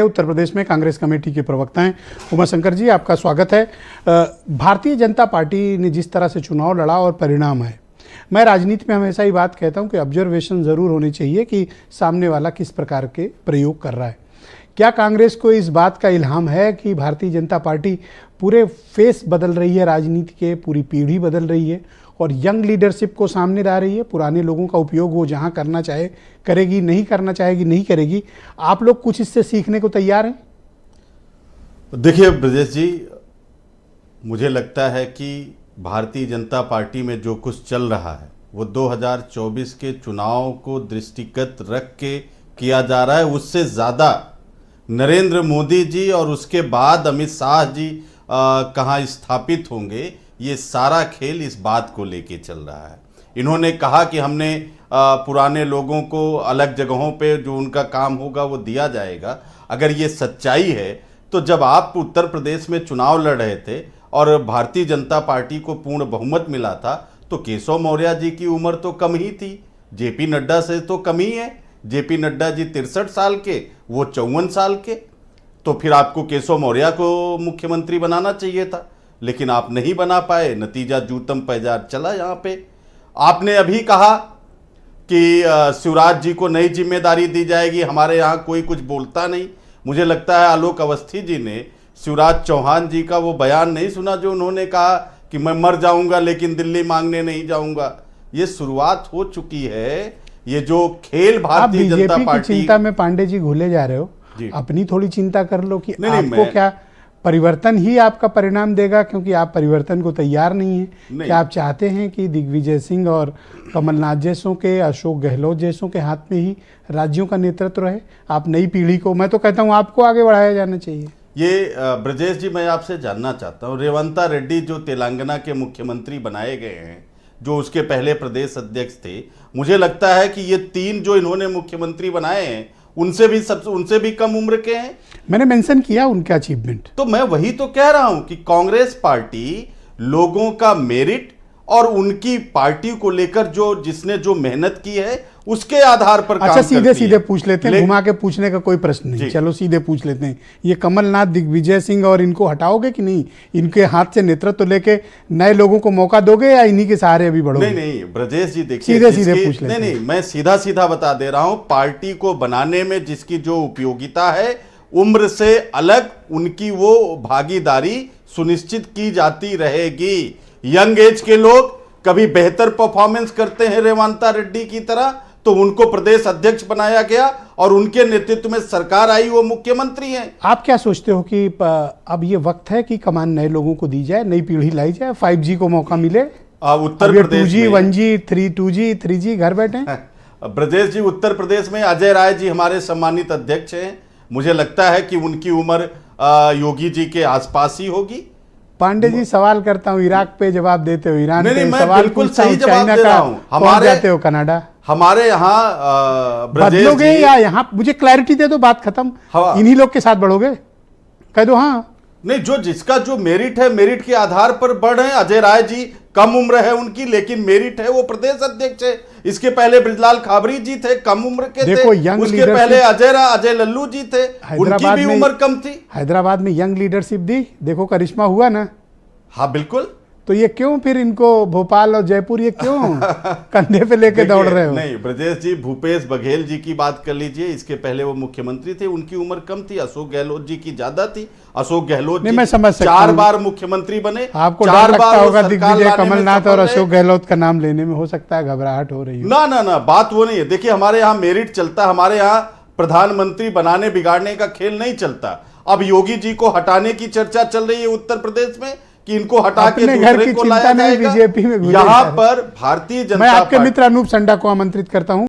उत्तर प्रदेश में कांग्रेस कमेटी के प्रवक्ता हैं उमाशंकर जी, आपका स्वागत है। भारतीय जनता पार्टी ने जिस तरह से चुनाव लड़ा और परिणाम है, मैं राजनीति में हमेशा ही बात कहता हूं कि ऑब्जर्वेशन ज़रूर होनी चाहिए कि सामने वाला किस प्रकार के प्रयोग कर रहा है। क्या कांग्रेस को इस बात का इल्हाम है कि भारतीय जनता पार्टी पूरे फेस बदल रही है, राजनीति के पूरी पीढ़ी बदल रही है और यंग लीडरशिप को सामने ला रही है? पुराने लोगों का उपयोग वो जहां करना चाहे करेगी, नहीं करना चाहेगी नहीं करेगी। आप लोग कुछ इससे सीखने को तैयार हैं? देखिए ब्रजेश जी, मुझे लगता है कि भारतीय जनता पार्टी में जो कुछ चल रहा है वो 2024 के चुनाव को दृष्टिगत रख के किया जा रहा है। उससे ज़्यादा नरेंद्र मोदी जी और उसके बाद अमित शाह जी कहाँ स्थापित होंगे, ये सारा खेल इस बात को लेके चल रहा है। इन्होंने कहा कि हमने पुराने लोगों को अलग जगहों पे जो उनका काम होगा वो दिया जाएगा। अगर ये सच्चाई है तो जब आप उत्तर प्रदेश में चुनाव लड़ रहे थे और भारतीय जनता पार्टी को पूर्ण बहुमत मिला था तो केशव मौर्य जी की उम्र तो कम ही थी, जेपी नड्डा से तो कम ही है। जेपी नड्डा जी 63 साल के, वो 54 साल के। तो फिर आपको केशव मौर्य को मुख्यमंत्री बनाना चाहिए था, लेकिन आप नहीं बना पाए। नतीजा जूतम पैजार चला। यहाँ पे आपने अभी कहा कि शिवराज जी को नई जिम्मेदारी दी जाएगी, हमारे यहाँ कोई कुछ बोलता नहीं। मुझे लगता है आलोक अवस्थी जी ने शिवराज चौहान जी का वो बयान नहीं सुना जो उन्होंने कहा कि मैं मर जाऊंगा लेकिन दिल्ली मांगने नहीं जाऊंगा। ये शुरुआत हो चुकी है। ये जो खेल भारतीय जनता पार्टी की चिंता में पांडे जी घुले जा रहे हो, अपनी थोड़ी चिंता कर लो कि आपको क्या परिवर्तन ही आपका परिणाम देगा, क्योंकि आप परिवर्तन को तैयार नहीं है। क्या आप चाहते हैं कि दिग्विजय सिंह और कमलनाथ जैसों के, अशोक गहलोत जैसों के हाथ में ही राज्यों का नेतृत्व रहे? आप नई पीढ़ी को, मैं तो कहता हूं आपको आगे बढ़ाया जाना चाहिए। ये ब्रजेश जी, मैं आपसे जानना चाहता हूं, रेवंता रेड्डी जो तेलंगाना के मुख्यमंत्री बनाए गए हैं, जो उसके पहले प्रदेश अध्यक्ष थे, मुझे लगता है कि ये 3 जो इन्होंने मुख्यमंत्री बनाए हैं उनसे भी कम उम्र के हैं। मैंने मेंशन किया उनका अचीवमेंट। तो मैं वही तो कह रहा हूं कि कांग्रेस पार्टी लोगों का मेरिट और उनकी पार्टी को लेकर जिसने जो मेहनत की है उसके आधार पर अच्छा, सीधे सीधे पूछ लेते हैं, घुमा के पूछने का कोई प्रश्न नहीं। चलो सीधे पूछ लेते हैं, ये कमलनाथ, दिग्विजय सिंह और इनको हटाओगे कि नहीं? इनके हाथ से नेतृत्व लेके नए लोगों को मौका दोगे या इन्हीं के सहारे अभी बढ़ोगे? नहीं ब्रजेश जी, देखिए सीधे सीधे पूछ लेते हैं। नहीं, मैं सीधा सीधा बता दे रहा हूं, पार्टी को बनाने में जिसकी जो उपयोगिता है, उम्र से अलग उनकी वो भागीदारी सुनिश्चित की जाती रहेगी। यंग एज के लोग कभी बेहतर परफॉर्मेंस करते हैं रेवंता रेड्डी की तरह, तो उनको प्रदेश अध्यक्ष बनाया गया और उनके नेतृत्व में सरकार आई, वो मुख्यमंत्री हैं। आप क्या सोचते हो कि अब ये वक्त है कि कमान नए लोगों को दी जाए, नई पीढ़ी लाई जाए, 5G को मौका मिले? Uttar Pradesh 2G, 1G, 2G, 3G घर बैठे? ब्रजेश जी, उत्तर प्रदेश में अजय राय जी हमारे सम्मानित अध्यक्ष हैं। मुझे लगता है कि उनकी उम्र योगी जी के आसपास ही होगी। पांडे जी, सवाल करता हूं, इराक पे जवाब देते हो, ईरान पे सवाल बिल्कुल सही जवाब दे रहा हूं। हमारे जाते हो कनाडा, हमारे यहाँ बदलोगे या यहाँ? मुझे क्लैरिटी दे दो, बात खत्म। इन्हीं लोग के साथ बढ़ोगे? कह दो हाँ। नहीं, जिसका जो मेरिट है, मेरिट के आधार पर बढ़ रहे हैं। अजय राय जी कम उम्र है उनकी, लेकिन मेरिट है, वो प्रदेश अध्यक्ष है। इसके पहले ब्रजलाल खाबरी जी थे, कम उम्र के थे। उसके पहले अजय लल्लू जी थे, उनकी भी उम्र कम थी। हैदराबाद में यंग लीडरशिप दी, देखो करिश्मा हुआ ना। हाँ बिल्कुल। तो ये क्यों फिर इनको भोपाल और जयपुर ये क्यों कंधे पे लेके दौड़ रहे हो? नहीं ब्रजेश जी, भूपेश बघेल जी की बात कर लीजिए, इसके पहले वो मुख्यमंत्री थे, उनकी उम्र कम थी। अशोक गहलोत जी की ज्यादा थी। अशोक गहलोत जी 4 बार मुख्यमंत्री बने। आपको डर लगता होगा दिग्विजय, कमलनाथ और अशोक गहलोत का नाम लेने में, हो सकता है घबराहट हो रही है। ना, बात वो नहीं है। देखिए, हमारे यहाँ मेरिट चलता है, हमारे यहाँ प्रधानमंत्री बनाने बिगाड़ने का खेल नहीं चलता। अब योगी जी को हटाने की चर्चा चल रही है उत्तर प्रदेश में कि इनको हटा के दूसरे को लाया जाएगा। बीजेपी में यहाँ पर भारतीय जनता, मैं आपके मित्र अनूप संडा को आमंत्रित करता हूं।